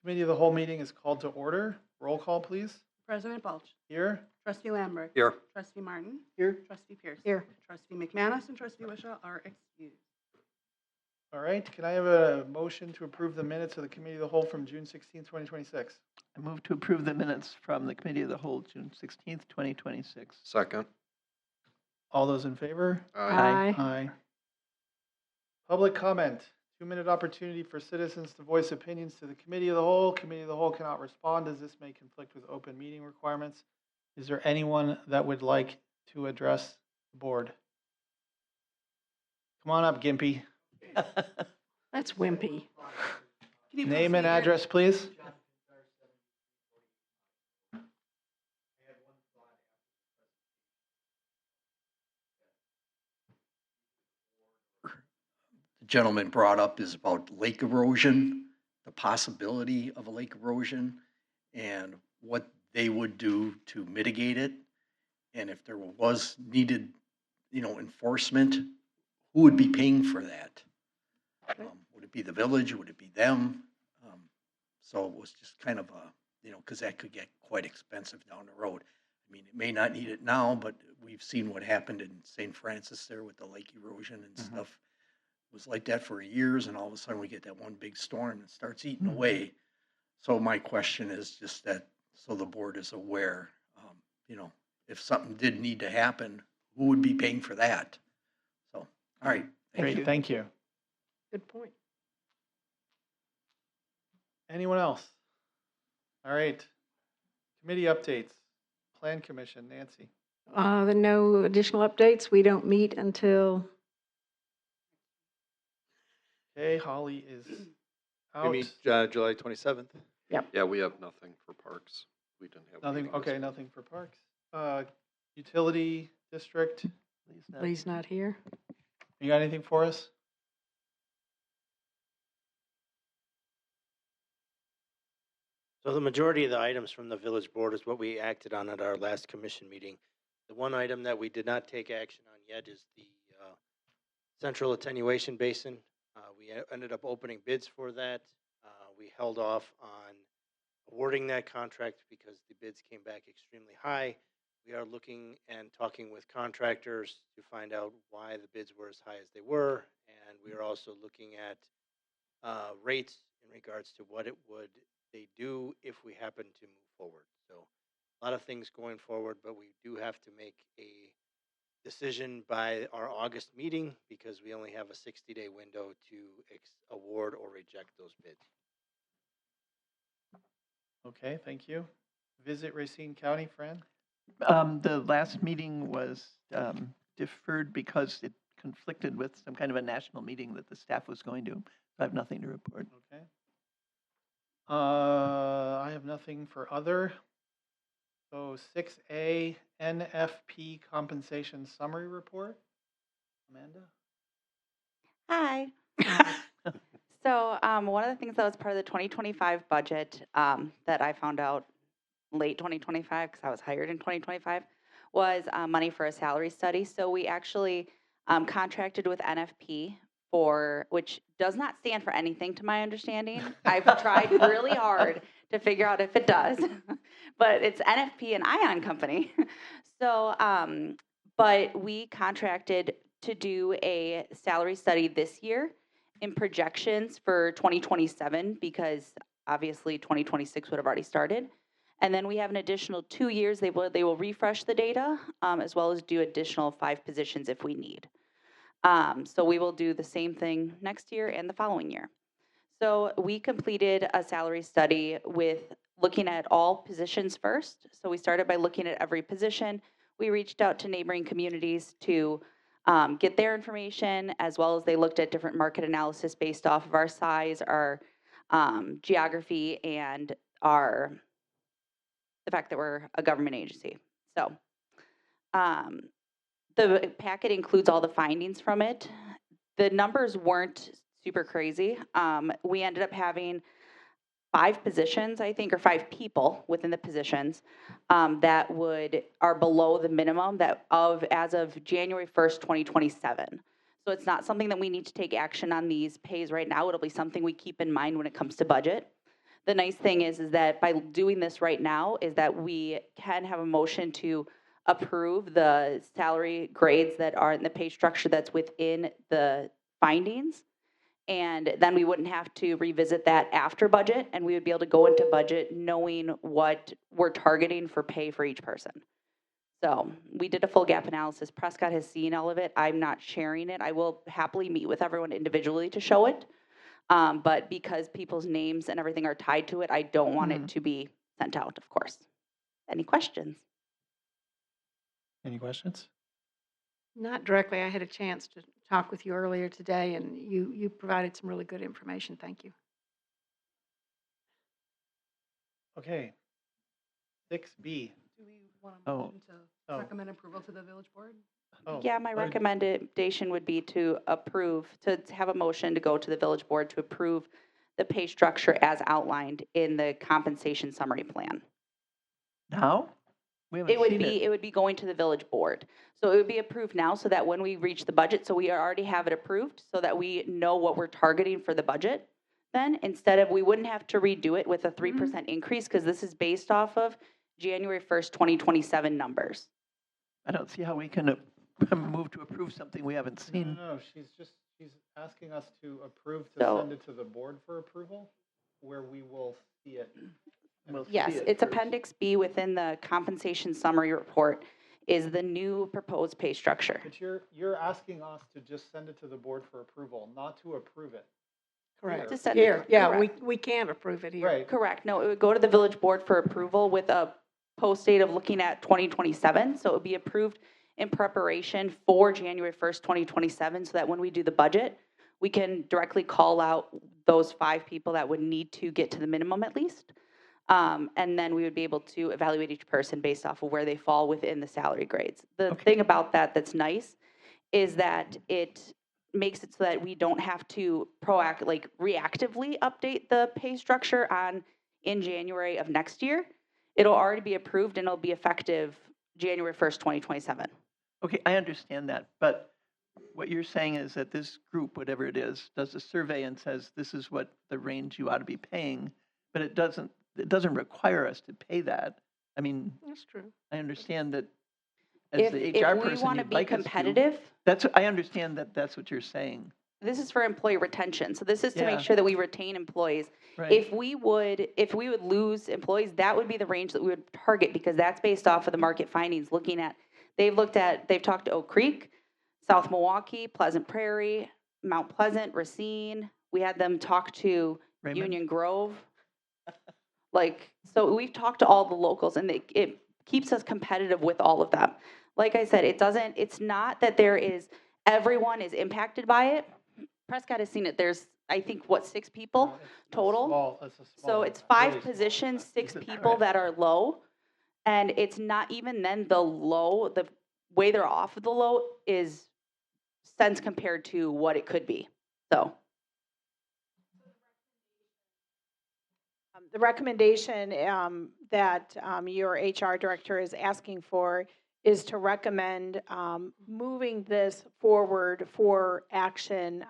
Committee of the whole meeting is called to order. Roll call, please. President Balch. Here. Trustee Lambert. Here. Trustee Martin. Here. Trustee Pierce. Here. Trustee McManus and Trustee Wishaw are excused. All right. Can I have a motion to approve the minutes of the Committee of the whole from June 16th, 2026? I move to approve the minutes from the Committee of the Whole, June 16th, 2026. Second. All those in favor? Aye. Aye. Public comment. 2-minute opportunity for citizens to voice opinions to the Committee of the Whole. Committee of the Whole cannot respond as this may conflict with open meeting requirements. Is there anyone that would like to address the board? Come on up, Gimpy. That's wimpy. Can you Name and proceed? address, please. The gentleman brought up is about lake erosion, the possibility of a lake erosion, and what they would do to mitigate it. And if there was needed, enforcement, who would be paying for that? Would it be the village? Would it be them? So it was just kind of because that could get quite expensive down the road. I mean, it may not need it now, but we've seen what happened in St. Francis there with the lake erosion and stuff. It was like that for years, and all of a sudden we get that one big storm and starts eating away. So my question is just that, so the board is aware, if something did need to happen, who would be paying for that? So, all right. Great, thank you. Good point. Anyone else? All right. Committee updates. Plan Commission, Nancy. No additional updates. We don't meet until, Okay, Holly is We out. meet July 27th. Yeah, we have nothing for parks. We didn't have. a Nothing, meeting this okay, week. nothing for parks. Utility District, Lee's not here. you got anything for us? So the majority of the items from the village board is what we acted on at our last commission meeting. The one item that we did not take action on yet is the central attenuation basin. We ended up opening bids for that. We held off on awarding that contract because the bids came back extremely high. We are looking and talking with contractors to find out why the bids were as high as they were. And we are also looking at rates in regards to what it would they do if we happen to move forward. So a lot of things going forward, but we do have to make a decision by our August meeting because we only have a 60-day window to award or reject those bids. Okay, thank you. Visit Racine County, Fran? The last meeting was deferred because it conflicted with some kind of a national meeting that the staff was going to. I have nothing to report. Okay. I have nothing for other. So 6A, NFP compensation summary report. Amanda? Hi. So one of the things that was part of the 2025 budget that I found out late 2025, because I was hired in 2025, was money for a salary study. So we actually contracted with NFP which does not stand for anything to my understanding. I've tried really hard to figure out if it does, but it's NFP, an Ion company. So, but we contracted to do a salary study this year in projections for 2027 because obviously 2026 would have already started. And then we have an additional 2 years. They will refresh the data as well as do additional 5 positions if we need. So we will do the same thing next year and the following year. So we completed a salary study with looking at all positions first. So we started by looking at every position. We reached out to neighboring communities to get their information, as well as they looked at different market analysis based off of our size, our geography, and the fact that we're a government agency. So the packet includes all the findings from it. The numbers weren't super crazy. We ended up having 5 positions, I think, or 5 people within the positions that are below the minimum as of January 1st, 2027. So it's not something that we need to take action on these pays right now. It'll be something we keep in mind when it comes to budget. The nice thing is that by doing this right now is that we can have a motion to approve the salary grades that are in the pay structure that's within the findings. And then we wouldn't have to revisit that after budget, and we would be able to go into budget knowing what we're targeting for pay for each person. So we did a full gap analysis. Prescott has seen all of it. I'm not sharing it. I will happily meet with everyone individually to show it. But because people's names and everything are tied to it, I don't want it to be sent out, of course. Any questions? Any questions? Not directly. I had a chance to talk with you earlier today, and you provided some really good information. Thank you. Okay. 6B. Do we want Oh. to motion Oh. to recommend approval to the village board? Oh, Yeah, my go ahead. recommendation would be to approve, to have a motion to go to the village board to approve the pay structure as outlined in the compensation summary plan. Now? We haven't seen it. It would be going to the village board. So it would be approved now so that when we reach the budget, so we already have it approved so that we know what we're targeting for the budget. Then instead of, we wouldn't have to redo it with a 3% increase because this is based off of January 1st, 2027 numbers. I don't see how we can move to approve something we haven't No, seen. no, she's asking us to approve to So- send it to the board for approval, where we will see it. We'll see Yes, it it's first. Appendix B within the compensation summary report is the new proposed pay structure. But you're asking us to just send it to the board for approval, not to approve it. Correct. To send it- Here, yeah, correct. we can't approve it here. Right. Correct. No, it would go to the village board for approval with a post date of looking at 2027. So it would be approved in preparation for January 1st, 2027, so that when we do the budget, we can directly call out those 5 people that would need to get to the minimum at least. And then we would be able to evaluate each person based off of where they fall within the salary grades. The Okay. thing about that that's nice is that it makes it so that we don't have to reactively update the pay structure in January of next year. It'll already be approved and it'll be effective January 1st, 2027. Okay, I understand that, but what you're saying is that this group, whatever it is, does a survey and says this is what the range you ought to be paying, but it doesn't require us to pay that. I mean, That's true. I understand that as the HR If we person, want to you'd be like us to. competitive, I understand that that's what you're saying, this is for employee retention. So this is to Yeah. make sure that we retain employees. right? If we would lose employees, that would be the range that we would target because that's based off of the market findings, they've talked to Oak Creek, South Milwaukee, Pleasant Prairie, Mount Pleasant, Racine. We had them talk to Raymond? Union Grove. So we've talked to all the locals and it keeps us competitive with all of them. Like I said, it's not that everyone is impacted by it. Prescott has seen it. There's, I think, 6 people? It's a total? It's a small. So it's 5 really small positions, set. 6 Is it- people alright. that are low. And it's not even then the way they're off of the low is cents compared to what it could be. So, The recommendation that your HR director is asking for is to recommend moving this forward for action,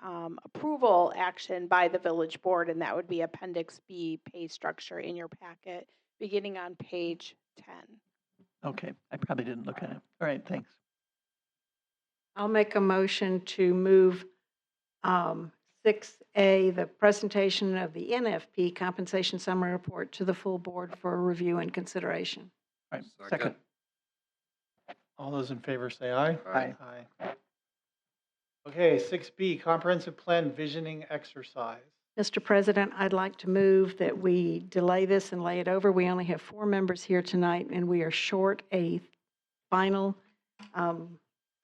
approval action by the village board, and that would be Appendix B pay structure in your packet, beginning on page 10. Okay, I probably didn't look at it. All right, thanks. I'll make a motion to move 6A, the presentation of the NFP compensation summary report to the full board for review and consideration. All right, second. All those in favor say aye. Aye. Aye. Okay, 6B, comprehensive plan visioning exercise. Mr. President, I'd like to move that we delay this and lay it over. We only have 4 members here tonight, and we are short a final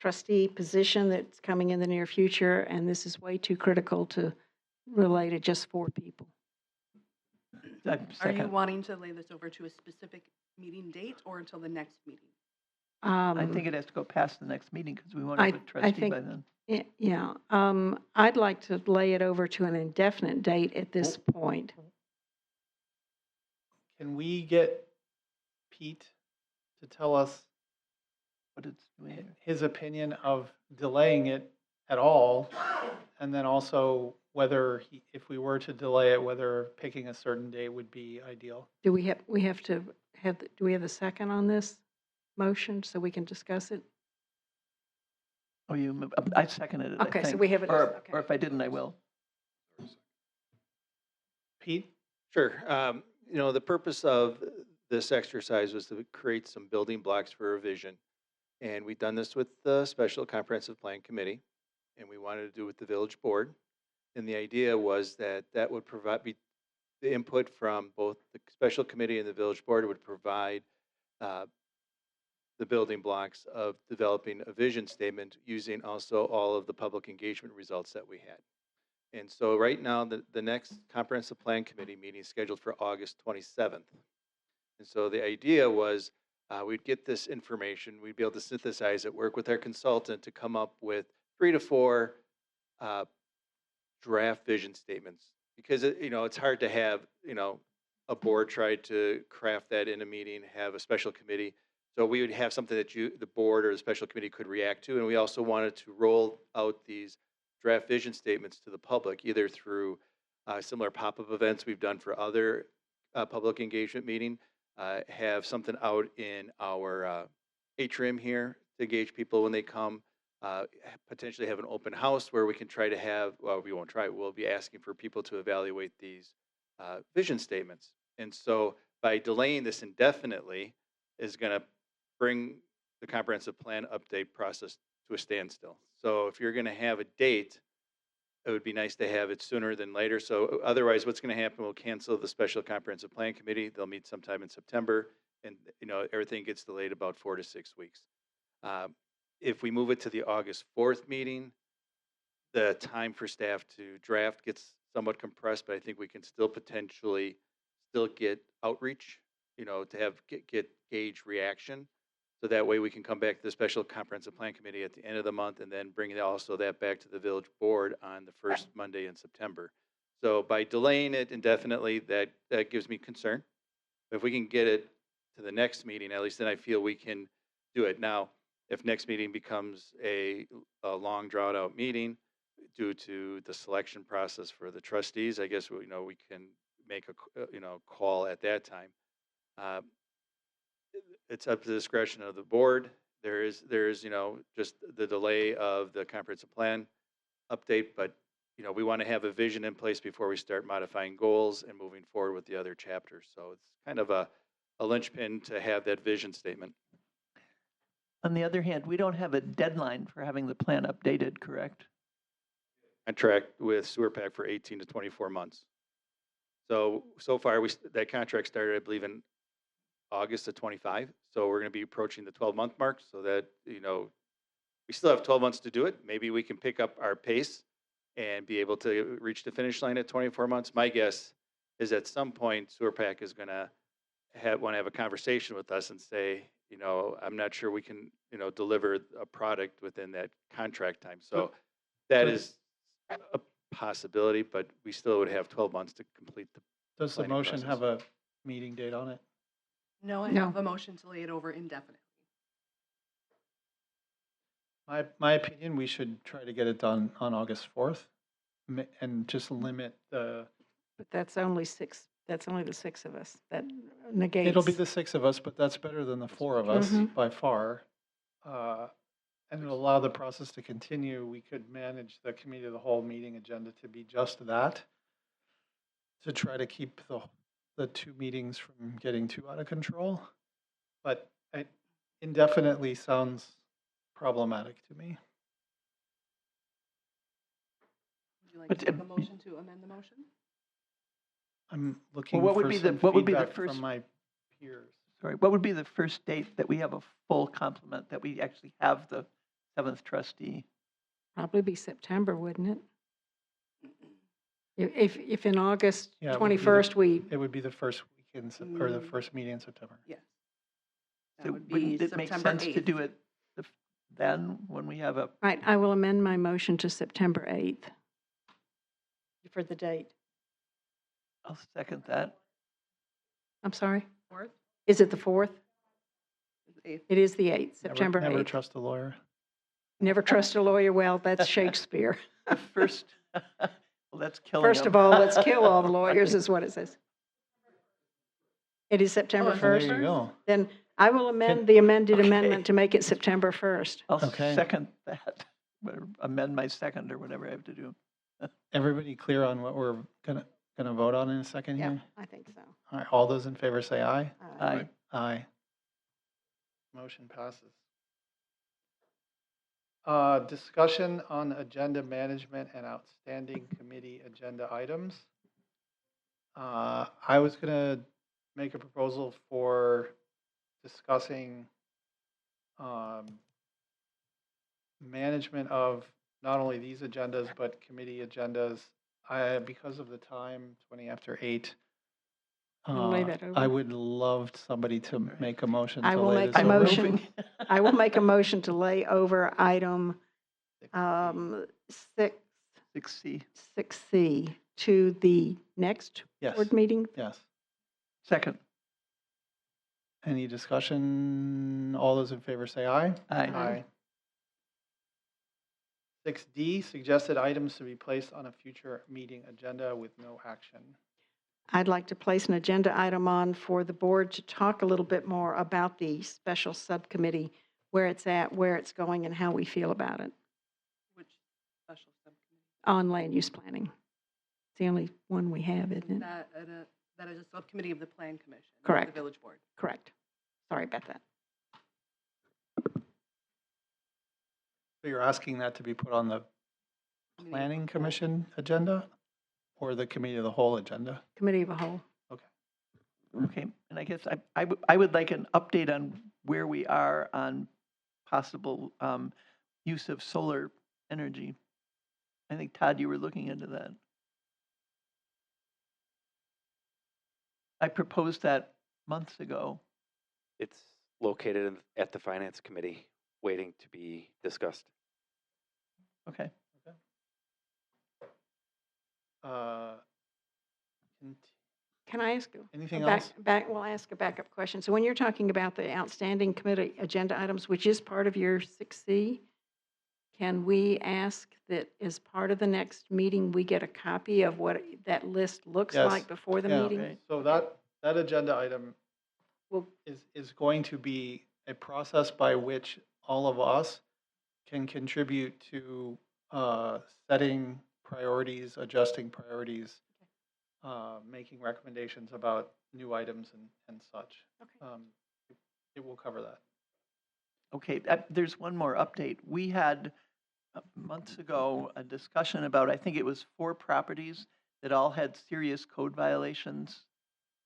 trustee position that's coming in the near future, and this is way too critical to relay to just 4 people. Are you Second. wanting to lay this over to a specific meeting date or until the next meeting? I think it has to go past the next meeting because we won't have a I trustee think- by then. Yeah, I'd like to lay it over to an indefinite date at this point. Can we get Pete to tell us What it's doing. his opinion of delaying it at all? And then also whether, if we were to delay it, whether picking a certain date would be ideal. Do we have to have, do we have a second on this motion so we can discuss it? Oh, I seconded it, I Okay, so think. we have it. Or Okay. or if I didn't, I will. Pete? Sure. The purpose of this exercise was to create some building blocks for a vision. And we've done this with the Special Comprehensive Plan Committee, and we wanted to do it with the Village Board. And the idea was that that would provide, the input from both the Special Committee and the Village Board would provide the building blocks of developing a vision statement using also all of the public engagement results that we had. And so right now, the next Comprehensive Plan Committee meeting is scheduled for August 27th. And so the idea was we'd get this information, we'd be able to synthesize it, work with our consultant to come up with 3 to 4 draft vision statements. Because, it's hard to have, a board try to craft that in a meeting, have a special committee. So we would have something that the board or the special committee could react to. And we also wanted to roll out these draft vision statements to the public, either through similar pop-up events we've done for other public engagement meeting, have something out in our atrium here to engage people when they come, potentially have an open house where we can try to have, well, we won't try, we'll be asking for people to evaluate these vision statements. And so by delaying this indefinitely is going to bring the comprehensive plan update process to a standstill. So if you're going to have a date, it would be nice to have it sooner than later. So otherwise, what's going to happen, we'll cancel the Special Comprehensive Plan Committee. They'll meet sometime in September, and everything gets delayed about 4 to 6 weeks. If we move it to the August 4th meeting, the time for staff to draft gets somewhat compressed, but I think we can still potentially get outreach, to get gauge reaction. So that way we can come back to the Special Comprehensive Plan Committee at the end of the month and then bring also that back to the Village Board on the first Monday in September. So by delaying it indefinitely, that gives me concern. But if we can get it to the next meeting, at least then I feel we can do it. Now, if next meeting becomes a long drawn out meeting due to the selection process for the trustees, I guess, we can make a call at that time. It's up to the discretion of the board. There is, just the delay of the comprehensive plan update, but, we want to have a vision in place before we start modifying goals and moving forward with the other chapters. So it's kind of a linchpin to have that vision statement. On the other hand, we don't have a deadline for having the plan updated, correct? Contract with Sewer Pack for 18 to 24 months. So far, that contract started, I believe, in August of 25. So we're going to be approaching the 12-month mark so that, we still have 12 months to do it. Maybe we can pick up our pace and be able to reach the finish line at 24 months. My guess is at some point, Sewer Pack is going to want to have a conversation with us and say, I'm not sure we can, deliver a product within that contract time. So that is a possibility, but we still would have 12 months to complete the Does the planning motion process. have a meeting date on it? No, I No. have a motion to lay it over indefinitely. My opinion, we should try to get it done on August 4th and just limit the, But that's only the 6 of us. That negates. it'll be the 6 of us, but that's better than the 4 of us Mhm. by far. And it'll allow the process to continue. We could manage the committee of the whole meeting agenda to be just that, to try to keep the 2 meetings from getting too out of control. But indefinitely sounds problematic to me. Would you like But, to make a motion to amend the motion? I'm looking what would for be the- some what would be the feedback first- from my peers. Sorry, what would be the first date that we have a full complement, that we actually have the 7th trustee? Probably be September, wouldn't it? If in August Yeah, it would be the- 21st, It would be the first week or the first meeting in September. Yes. So That would be wouldn't it make September sense to 8th. do it then, when we have a, right, I will amend my motion to September 8th for the date. I'll second that. I'm sorry? 4th? Is it the 4th? 8th. It is the 8th, September 8th. Never trust a lawyer. Never trust a lawyer. Well, that's Shakespeare. The first, Well, that's killing First of them. all, let's kill all the lawyers is what it says. It is September it's There 1st? you go. Then I will amend the amended Okay. amendment to make it September 1st. I'll Okay. second that, Whatever, amend my second or whatever I have to do. Everybody clear on what we're gonna vote on in a second Yeah, here? I think so. All right, all those in favor say aye. Aye. Aye. Motion passes. Discussion on agenda management and outstanding committee agenda items. I was gonna make a proposal for discussing management of not only these agendas, but committee agendas. Because of the time, 20 after 8, Wanna lay that I over? would love somebody to make a motion I to will lay make this a over. motion. I will make a motion to lay over item 6, 6C. 6C to the next Yes, board meeting. yes. Second. Any discussion? All those in favor say aye. Aye. 6D, suggested items to be placed on a future meeting agenda with no action. I'd like to place an agenda item on for the board to talk a little bit more about the special subcommittee, where it's at, where it's going, and how we feel about it Which special subcommittee? on land use planning. It's the only one we have, isn't it? That is a subcommittee of the Plan Commission. not Correct. The village board. Correct. Sorry about that. So you're asking that to be put on the Committee of the planning whole. commission agenda or the committee of the whole agenda? Committee of a whole. Okay, and I guess I would like an update on where we are on possible use of solar energy. I think, Todd, you were looking into that. I proposed that months ago. It's located at the Finance Committee, waiting to be discussed. Okay. Can I ask Anything back, else? we'll ask a backup question. So when you're talking about the outstanding committee agenda items, which is part of your 6C, can we ask that as part of the next meeting, we get a copy of what that list looks Yes. like before the Yeah. meeting? Okay. So that agenda item Well, is going to be a process by which all of us can contribute to setting priorities, adjusting priorities, making recommendations about new items and such. Okay. It will cover that. Okay, there's one more update. We had months ago a discussion about, I think it was 4 properties that all had serious code violations.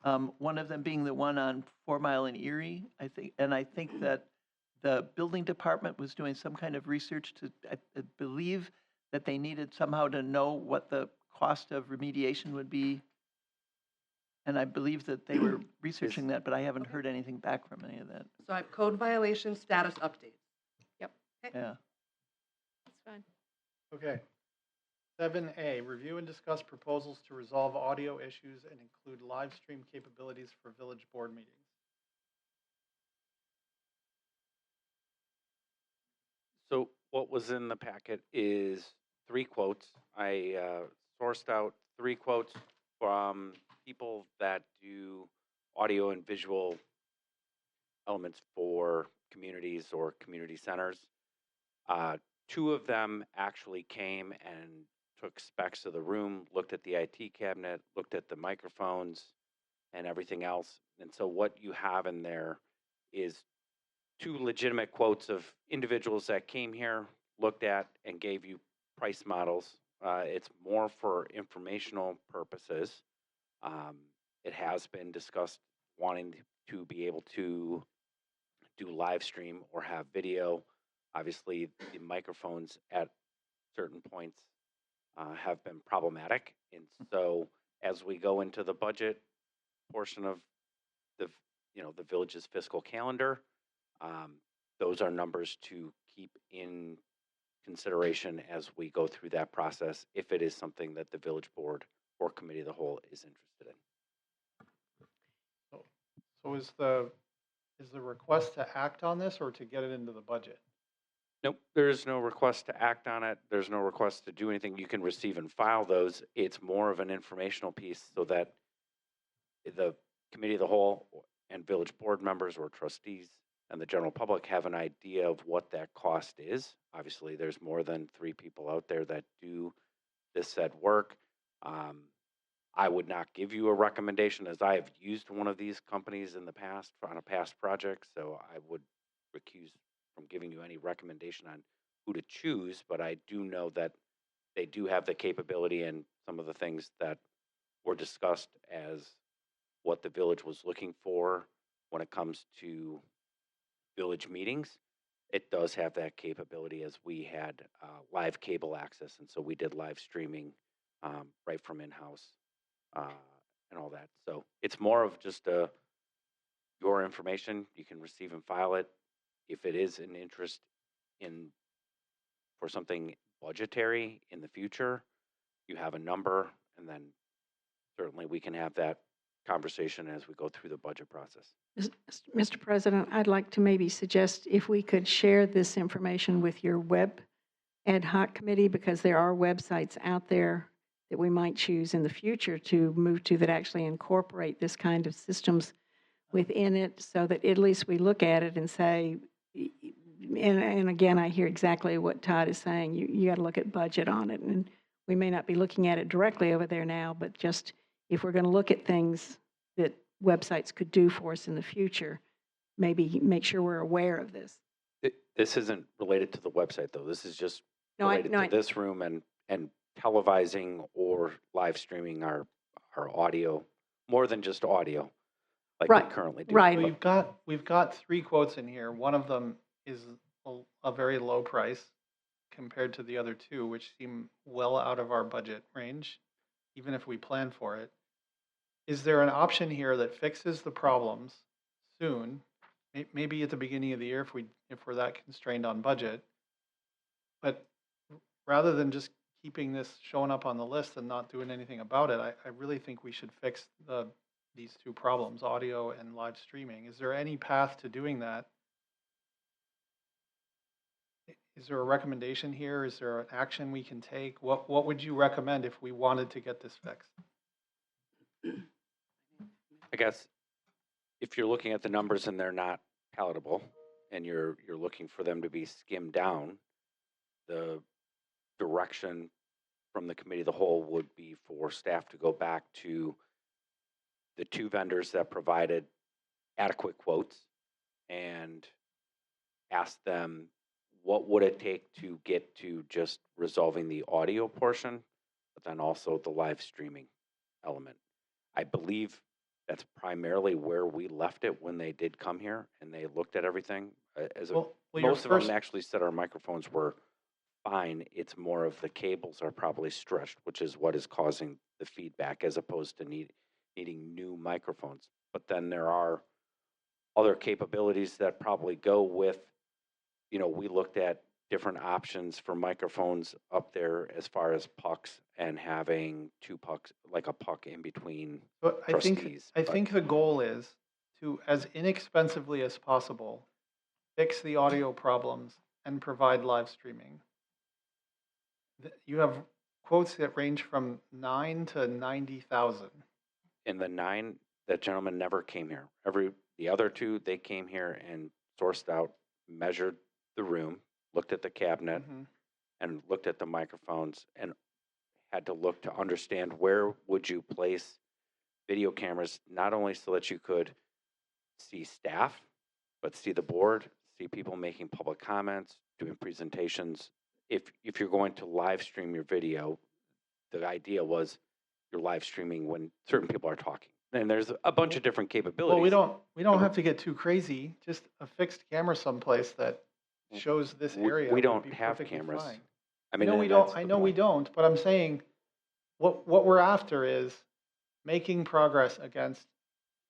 One of them being the one on 4 Mile and Erie, I think, and I think that the building department was doing some kind of research to, I believe that they needed somehow to know what the cost of remediation would be. And I believe that they were researching that, but I haven't heard anything back from any of that. So I have code violation status update. Yeah. that's fine. Okay. 7A, review and discuss proposals to resolve audio issues and include live stream capabilities for village board meetings. So what was in the packet is 3 quotes. I sourced out 3 quotes from people that do audio and visual elements for communities or community centers. 2 of them actually came and took specs of the room, looked at the IT cabinet, looked at the microphones and everything else. And so what you have in there is 2 legitimate quotes of individuals that came here, looked at, and gave you price models. It's more for informational purposes. It has been discussed wanting to be able to do live stream or have video. Obviously, the microphones at certain points have been problematic. And so as we go into the budget portion of the village's fiscal calendar, those are numbers to keep in consideration as we go through that process, if it is something that the village board or committee of the whole is interested in. So is the request to act on this or to get it into the budget? Nope, there's no request to act on it. There's no request to do anything. You can receive and file those. It's more of an informational piece so that the committee of the whole and village board members or trustees and the general public have an idea of what that cost is. Obviously, there's more than 3 people out there that do this said work. I would not give you a recommendation, as I have used one of these companies in the past on a past project, so I would recuse from giving you any recommendation on who to choose, but I do know that they do have the capability and some of the things that were discussed as what the village was looking for when it comes to village meetings. It does have that capability, as we had live cable access, and so we did live streaming right from in-house and all that. So it's more of just your information. You can receive and file it. If it is an interest in for something budgetary in the future, you have a number, and then certainly we can have that conversation as we go through the budget process. Mr. President, I'd like to maybe suggest if we could share this information with your web ad hoc committee, because there are websites out there that we might choose in the future to move to that actually incorporate this kind of systems within it, so that at least we look at it and say, and again, I hear exactly what Todd is saying. You got to look at budget on it, and we may not be looking at it directly over there now, but just if we're going to look at things that websites could do for us in the future, maybe make sure we're aware of this. This isn't related to the website, though. This is just No, related to this room and televising or live streaming our audio, more than just audio, like Right, we currently do. right. We've got 3 quotes in here. One of them is a very low price compared to the other 2, which seem well out of our budget range, even if we plan for it. Is there an option here that fixes the problems soon? Maybe at the beginning of the year if we're that constrained on budget. But rather than just keeping this showing up on the list and not doing anything about it, I really think we should fix these 2 problems, audio and live streaming. Is there any path to doing that? Is there a recommendation here? Is there an action we can take? What would you recommend if we wanted to get this fixed? I guess if you're looking at the numbers and they're not palatable and you're looking for them to be skimmed down, the direction from the committee of the whole would be for staff to go back to the 2 vendors that provided adequate quotes and ask them what would it take to get to just resolving the audio portion, but then also the live streaming element. I believe that's primarily where we left it when they did come here and they looked at everything. Well, your Most of first- them actually said our microphones were fine. It's more of the cables are probably stretched, which is what is causing the feedback, as opposed to needing new microphones. But then there are other capabilities that probably go with, we looked at different options for microphones up there as far as pucks and having 2 pucks, like a puck in between But trustees. I think the goal is to, as inexpensively as possible, fix the audio problems and provide live streaming. You have quotes that range from 9 to 90,000. In the 9, that gentleman never came here. The other 2, they came here and sourced out, measured the room, looked at the cabinet, and looked at the microphones, and had to look to understand where would you place video cameras, not only so that you could see staff, but see the board, see people making public comments, doing presentations. If you're going to live stream your video, the idea was you're live streaming when certain people are talking. And there's a bunch of different capabilities. Well, we don't have to get too crazy. Just a fixed camera someplace that shows this area. We would don't be have perfectly cameras. fine. I mean, No, and we that's don't. I the know we point. don't, but I'm saying what we're after is making progress against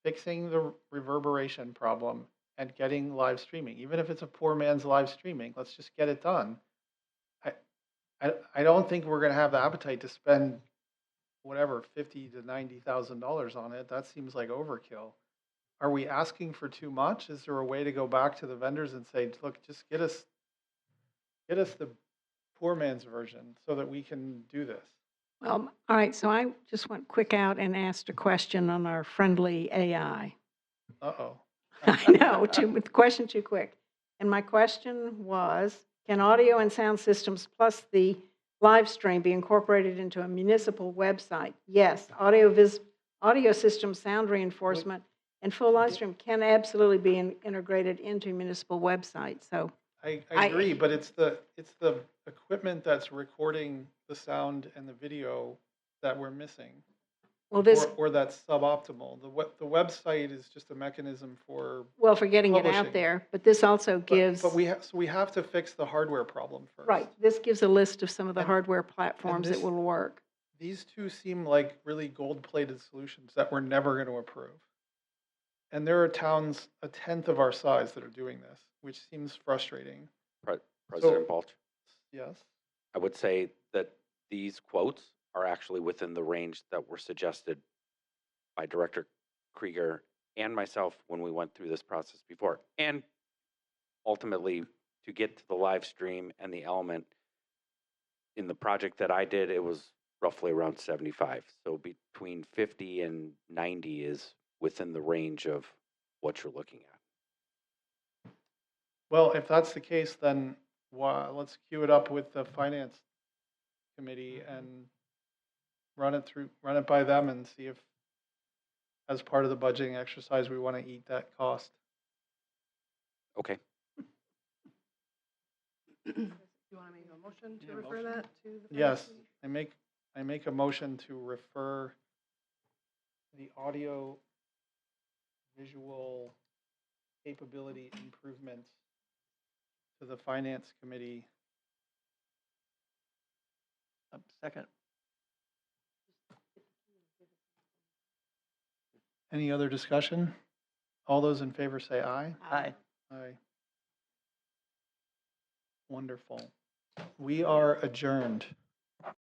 fixing the reverberation problem and getting live streaming. Even if it's a poor man's live streaming, let's just get it done. I don't think we're going to have the appetite to spend whatever $50,000 to $90,000 on it. That seems like overkill. Are we asking for too much? Is there a way to go back to the vendors and say, look, just get us Get us the poor man's version so that we can do this. Well, all right, so I just went quick out and asked a question on our friendly AI. Uh-oh. I know, question too quick. And my question was, can audio and sound systems plus the live stream be incorporated into a municipal website? Yes, audio system, sound reinforcement, and full live stream can absolutely be integrated into municipal websites. So I I- agree, but it's the equipment that's recording the sound and the video that we're missing. well, this, Or that's suboptimal. The website is just a mechanism for, well, for getting it publishing. out there, but this also gives, but we have to fix the hardware problem first. right, this gives a list of some of the And- hardware platforms that this- will work. These two seem like really gold-plated solutions that we're never going to approve. And there are towns a tenth of our size that are doing this, which seems frustrating. President Balch, Yes. I would say that these quotes are actually within the range that were suggested by Director Krieger and myself when we went through this process before. And ultimately, to get to the live stream and the element, in the project that I did, it was roughly around 75. So between 50 and 90 is within the range of what you're looking at. Well, if that's the case, then let's queue it up with the finance committee and run it by them and see if, as part of the budgeting exercise, we want to eat that cost. Okay. You want to make a motion to refer that to the? finance Yes, committee? I make a motion to refer the audio visual capability improvements to the finance committee. Second. Any other discussion? All those in favor say aye. Aye. Aye. Wonderful. We are adjourned.